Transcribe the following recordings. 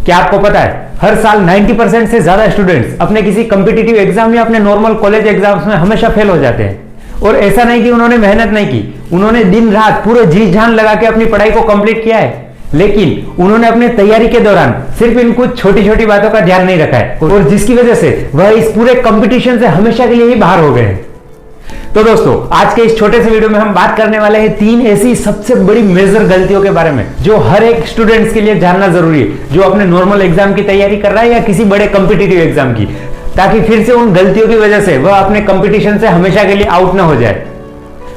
क्या आपको पता है हर साल 90% से ज्यादा स्टूडेंट्स अपने किसी कॉम्पिटिटिव एग्जाम या अपने नॉर्मल कॉलेज एग्जाम्स में हमेशा फेल हो जाते हैं। और ऐसा नहीं कि उन्होंने मेहनत नहीं की, उन्होंने दिन रात पूरे जी जान लगा के अपनी पढ़ाई को कंप्लीट किया है, लेकिन उन्होंने अपनी तैयारी के दौरान सिर्फ इन कुछ छोटी छोटी बातों का ध्यान नहीं रखा है और जिसकी वजह से वह इस पूरे कंपटीशन से हमेशा के लिए ही बाहर हो गए हैं। तो दोस्तों, आज के इस छोटे से वीडियो में हम बात करने वाले हैं 3 ऐसी सबसे बड़ी मेजर गलतियों के बारे में जो हर एक स्टूडेंट्स के लिए जानना जरूरी है, जो अपने नॉर्मल एग्जाम की तैयारी कर रहा है या किसी बड़े कॉम्पिटिटिव एग्जाम की, ताकि फिर से उन गलतियों की वजह से वह अपने कंपटीशन से हमेशा के लिए आउट ना हो जाए।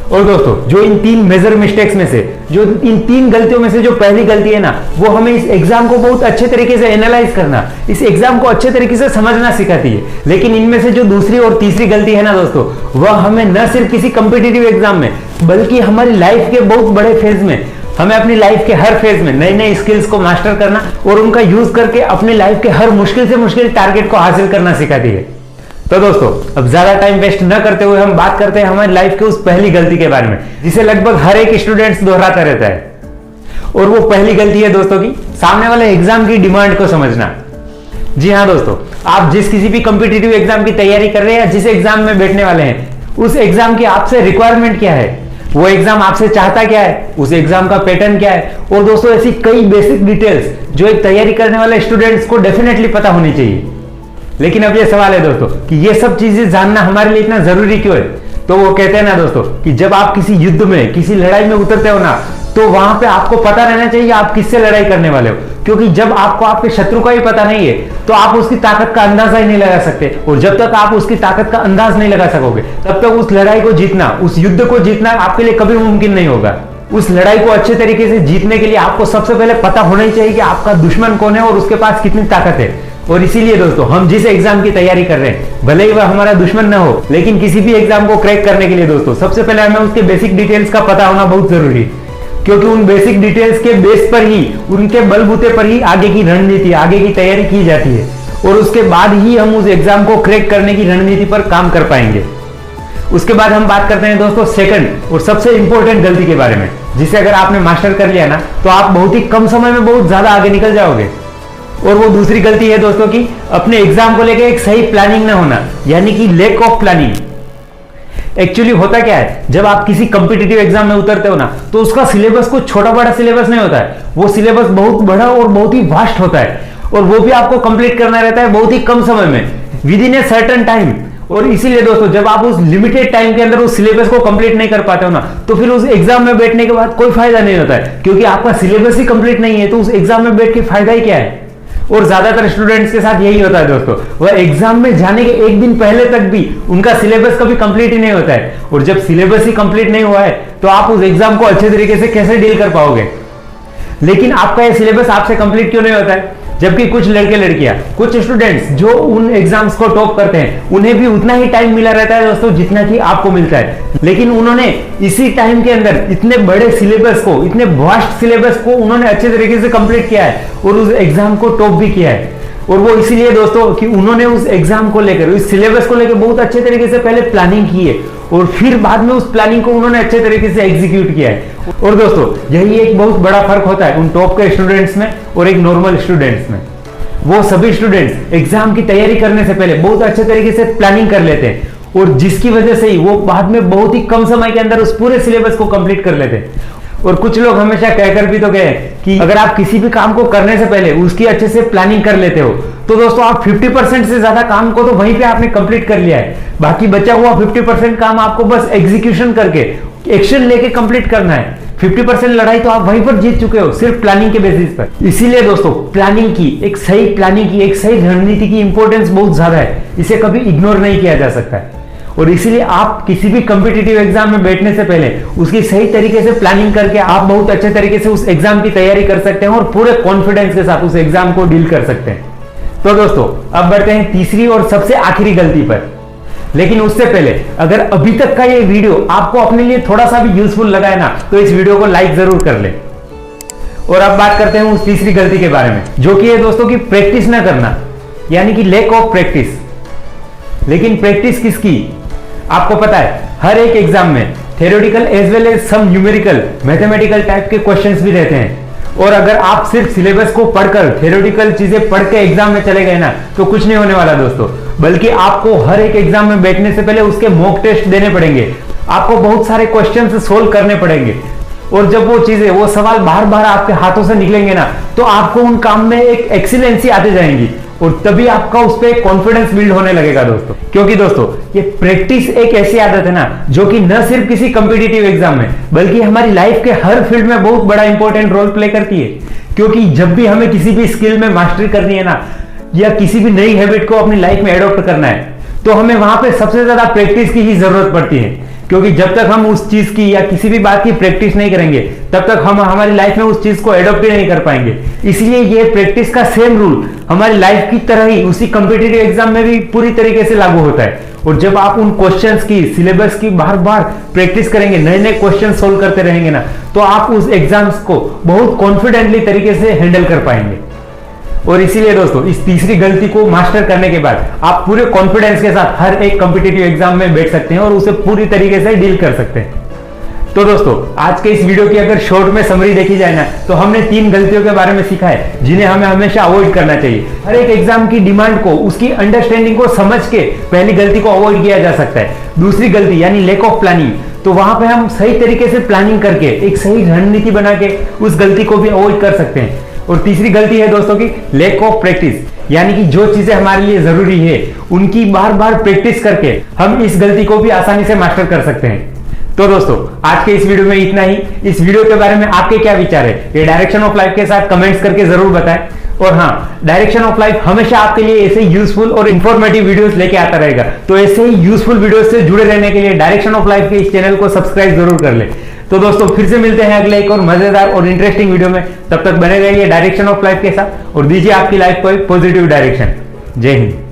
और दोस्तों, जो इन 3 मेजर मिस्टेक्स में से, जो इन 3 गलतियों में से जो पहली गलती है ना, वो हमें इस एग्जाम को बहुत अच्छे तरीके से एनालाइज करना, इस एग्जाम को अच्छे तरीके से समझना सिखाती है। लेकिन इनमें से जो दूसरी और तीसरी गलती है ना दोस्तों, वह हमें न सिर्फ किसी कॉम्पिटिटिव एग्जाम में बल्कि हमारी लाइफ के बहुत बड़े फेज में, हमें अपनी लाइफ के हर फेज में नई नई स्किल्स को मास्टर करना और उनका यूज करके अपनी लाइफ के हर मुश्किल से मुश्किल टारगेट को हासिल करना सिखाती है। तो दोस्तों, अब ज्यादा टाइम वेस्ट न करते हुए हम बात करते हैं हमारी लाइफ के उस पहली गलती के बारे में जिसे लगभग हर एक स्टूडेंट्स दोहराता रहता है। और वो पहली गलती है दोस्तों की सामने वाले एग्जाम की डिमांड को समझना। जी हाँ दोस्तों, आप जिस किसी भी कॉम्पिटिटिव एग्जाम की तैयारी कर रहे हैं या जिस एग्जाम में बैठने वाले हैं, उस एग्जाम की आपसे रिक्वायरमेंट क्या है, वो एग्जाम आपसे चाहता क्या है, उस एग्जाम का पैटर्न क्या है। और दोस्तों, ऐसी कई बेसिक डिटेल्स जो एक तैयारी करने वाले स्टूडेंट्स को डेफिनेटली पता होनी चाहिए। लेकिन अब ये सवाल है दोस्तों कि ये सब चीजें जानना हमारे लिए इतना जरूरी क्यों है? तो वो कहते हैं ना दोस्तों कि जब आप किसी युद्ध में, किसी लड़ाई में उतरते हो ना, तो वहां पे आपको पता रहना चाहिए आप किससे लड़ाई करने वाले हो। क्योंकि जब आपको आपके शत्रु का ही पता नहीं है तो आप उसकी ताकत का अंदाजा ही नहीं लगा सकते, और जब तक आप उसकी ताकत का अंदाज नहीं लगा सकोगे तब तक उस लड़ाई को जीतना, उस युद्ध को जीतना आपके लिए कभी मुमकिन नहीं होगा। उस लड़ाई को अच्छे तरीके से जीतने के लिए आपको सबसे पहले पता होना ही चाहिए कि आपका दुश्मन कौन है और उसके पास कितनी ताकत है। और इसीलिए दोस्तों, हम जिस एग्जाम की तैयारी कर रहे हैं, भले ही वह हमारा दुश्मन ना हो, लेकिन किसी भी एग्जाम को क्रैक करने के लिए दोस्तों सबसे पहले हमें उसके बेसिक डिटेल्स का पता होना बहुत जरूरी है। क्योंकि उन बेसिक डिटेल्स के बेस पर ही, उनके बलबूते पर ही आगे की रणनीति, आगे की तैयारी की जाती है, और उसके बाद ही हम उस एग्जाम को क्रैक करने की रणनीति पर काम कर पाएंगे। उसके बाद हम बात करते हैं दोस्तों सेकंड और सबसे इंपॉर्टेंट गलती के बारे में, जिसे अगर आपने मास्टर कर लिया ना, तो आप बहुत ही कम समय में बहुत ज्यादा आगे निकल जाओगे। और वो दूसरी गलती है दोस्तों की अपने एग्जाम को लेकर एक सही प्लानिंग ना होना, यानी कि लैक ऑफ प्लानिंग। एक्चुअली होता क्या है, जब आप किसी कॉम्पिटिटिव एग्जाम में उतरते हो ना, तो उसका सिलेबस कुछ छोटा बड़ा सिलेबस नहीं होता है, वो सिलेबस बहुत बड़ा और बहुत ही वास्ट होता है, और वो भी आपको कंप्लीट करना रहता है बहुत ही कम समय में, with in a certain time. और इसीलिए दोस्तों, जब आप उस लिमिटेड टाइम के अंदर उस सिलेबस को कंप्लीट नहीं कर पाते हो ना, तो फिर उस एग्जाम में बैठने के बाद कोई फायदा नहीं होता है, क्योंकि आपका सिलेबस ही कंप्लीट नहीं है, तो उस एग्जाम में बैठ के फायदा ही क्या है। और ज्यादातर स्टूडेंट्स के साथ यही होता है दोस्तों, वह एग्जाम में जाने के एक दिन पहले तक भी उनका सिलेबस कभी कंप्लीट ही नहीं होता है। और जब सिलेबस ही कंप्लीट नहीं हुआ है तो आप उस एग्जाम को अच्छे तरीके से कैसे डील कर पाओगे। लेकिन आपका ये सिलेबस आपसे कंप्लीट क्यों नहीं होता है? जबकि कुछ लड़के लड़कियां, कुछ स्टूडेंट्स जो उन एग्जाम्स को टॉप करते हैं, उन्हें भी उतना ही टाइम मिला रहता है दोस्तों जितना कि आपको मिलता है, लेकिन उन्होंने इसी टाइम के अंदर इतने बड़े सिलेबस को, इतने वास्ट सिलेबस को उन्होंने अच्छे तरीके से कंप्लीट किया है और उस एग्जाम को टॉप भी किया है। और वो इसीलिए दोस्तों कि उन्होंने उस एग्जाम को लेकर, उस सिलेबस को लेकर बहुत अच्छे तरीके से पहले प्लानिंग की है और फिर बाद में उस प्लानिंग को उन्होंने अच्छे तरीके से एग्जीक्यूट किया है। और दोस्तों, यही एक बहुत बड़ा फर्क होता है उन टॉप के स्टूडेंट्स में और एक नॉर्मल स्टूडेंट्स में। वो सभी स्टूडेंट्स एग्जाम की तैयारी करने से पहले बहुत अच्छे तरीके से प्लानिंग कर लेते हैं, और जिसकी वजह से ही वो बाद में बहुत ही कम समय के अंदर उस पूरे सिलेबस को कंप्लीट कर लेते हैं। और कुछ लोग हमेशा कहकर भी तो गए कि अगर आप किसी भी काम को करने से पहले उसकी अच्छे से प्लानिंग कर लेते हो तो दोस्तों आप 50% से ज्यादा काम को तो वहीं पे आपने कंप्लीट कर लिया है, बाकी बचा हुआ 50% काम आपको बस एग्जीक्यूशन करके, एक्शन लेके कंप्लीट करना है। 50% लड़ाई तो आप वहीं पर जीत चुके हो सिर्फ प्लानिंग के बेसिस पर। इसीलिए दोस्तों, प्लानिंग की, एक सही प्लानिंग की, एक सही रणनीति की इंपॉर्टेंस बहुत ज्यादा है, इसे कभी इग्नोर नहीं किया जा सकता है। और इसीलिए आप किसी भी कॉम्पिटिटिव एग्जाम में बैठने से पहले उसकी सही तरीके से प्लानिंग करके आप बहुत अच्छे तरीके से उस एग्जाम की तैयारी कर सकते हैं और पूरे कॉन्फिडेंस के साथ उस एग्जाम को डील कर सकते हैं। तो दोस्तों, अब बढ़ते हैं तीसरी और सबसे आखिरी गलती पर। लेकिन उससे पहले, अगर अभी तक का ये वीडियो आपको अपने लिए थोड़ा सा भी यूजफुल लगा है ना, तो इस वीडियो को लाइक जरूर कर ले। और अब बात करते हैं उस तीसरी गलती के बारे में, जो कि है दोस्तों की प्रैक्टिस ना करना, यानी कि लैक ऑफ प्रैक्टिस। लेकिन प्रैक्टिस किसकी? आपको पता है, हर एक एग्जाम में थ्योरेटिकल एज वेल एज सम न्यूमेरिकल, मैथमेटिकल टाइप के क्वेश्चंस भी रहते हैं, और अगर आप सिर्फ सिलेबस को पढ़कर थ्योरेटिकल चीजें पढ़ के एग्जाम में चले गए ना तो कुछ नहीं होने वाला दोस्तों, बल्कि आपको हर एक एग्जाम में बैठने से पहले उसके मॉक टेस्ट देने पड़ेंगे, आपको बहुत सारे क्वेश्चन सोल्व करने पड़ेंगे। और जब वो चीजें, वो सवाल बार बार आपके हाथों से निकलेंगे ना तो आपको उन काम में एक एक्सीलेंसी आती जाएंगी और तभी आपका उस पर कॉन्फिडेंस बिल्ड होने लगेगा दोस्तों। क्योंकि दोस्तों ये प्रैक्टिस एक ऐसी आदत है ना जो कि न सिर्फ किसी कॉम्पिटिटिव एग्जाम में बल्कि हमारी लाइफ के हर फील्ड में बहुत बड़ा इंपॉर्टेंट रोल प्ले करती है। क्योंकि जब भी हमें किसी भी स्किल में मास्टरी करनी है ना या किसी भी नई हैबिट को अपनी लाइफ में एडॉप्ट करना है तो हमें वहां पे सबसे ज्यादा प्रैक्टिस की ही जरूरत पड़ती है। क्योंकि जब तक हम उस चीज की या किसी भी बात की प्रैक्टिस नहीं करेंगे तब तक हम हमारी लाइफ में उस चीज को एडॉप्ट ही नहीं कर पाएंगे। इसलिए ये प्रैक्टिस का सेम रूल हमारी लाइफ की तरह ही उसी कॉम्पिटिटिव एग्जाम में भी पूरी तरीके से लागू होता है। और जब आप उन क्वेश्चंस की, सिलेबस की बार बार प्रैक्टिस करेंगे, नए नए क्वेश्चन सोल्व करते रहेंगे ना तो आप उस एग्जाम्स को बहुत कॉन्फिडेंटली तरीके से हैंडल कर पाएंगे। और इसीलिए दोस्तों इस तीसरी गलती को मास्टर करने के बाद आप पूरे कॉन्फिडेंस के साथ हर एक कॉम्पिटिटिव एग्जाम में बैठ सकते हैं और उसे पूरी तरीके से डील कर सकते हैं। तो दोस्तों आज के इस वीडियो की अगर शॉर्ट में समरी देखी जाए ना तो हमने 3 गलतियों के बारे में सीखा है जिन्हें हमें हमेशा अवॉइड करना चाहिए। हर एक एग्जाम की डिमांड को, उसकी अंडरस्टैंडिंग को समझ के पहली गलती को अवॉइड किया जा सकता है। दूसरी गलती यानी लैक ऑफ प्लानिंग, तो वहां पे हम सही तरीके से प्लानिंग करके एक सही रणनीति बना के उस गलती को भी अवॉइड कर सकते हैं। और तीसरी गलती है दोस्तों की लैक ऑफ प्रैक्टिस, यानी कि जो चीजें हमारे लिए जरूरी है उनकी बार बार प्रैक्टिस करके हम इस गलती को भी आसानी से मास्टर कर सकते हैं। तो दोस्तों आज के इस वीडियो में इतना ही। इस वीडियो के बारे में आपके क्या विचार है ये डायरेक्शन ऑफ लाइफ के साथ कमेंट्स करके जरूर बताएं। और हाँ, डायरेक्शन ऑफ लाइफ हमेशा आपके लिए ऐसे यूजफुल और इंफॉर्मेटिव वीडियोस लेके आता रहेगा। तो ऐसे ही यूजफुल वीडियोस से जुड़े रहने के लिए डायरेक्शन ऑफ लाइफ के इस चैनल को सब्सक्राइब जरूर कर ले। तो दोस्तों फिर से मिलते हैं अगले एक और मजेदार और इंटरेस्टिंग वीडियो में। तब तक बने रहिए डायरेक्शन ऑफ लाइफ के साथ और दीजिए आपकी लाइफ को एक पॉजिटिव डायरेक्शन। जय हिंद।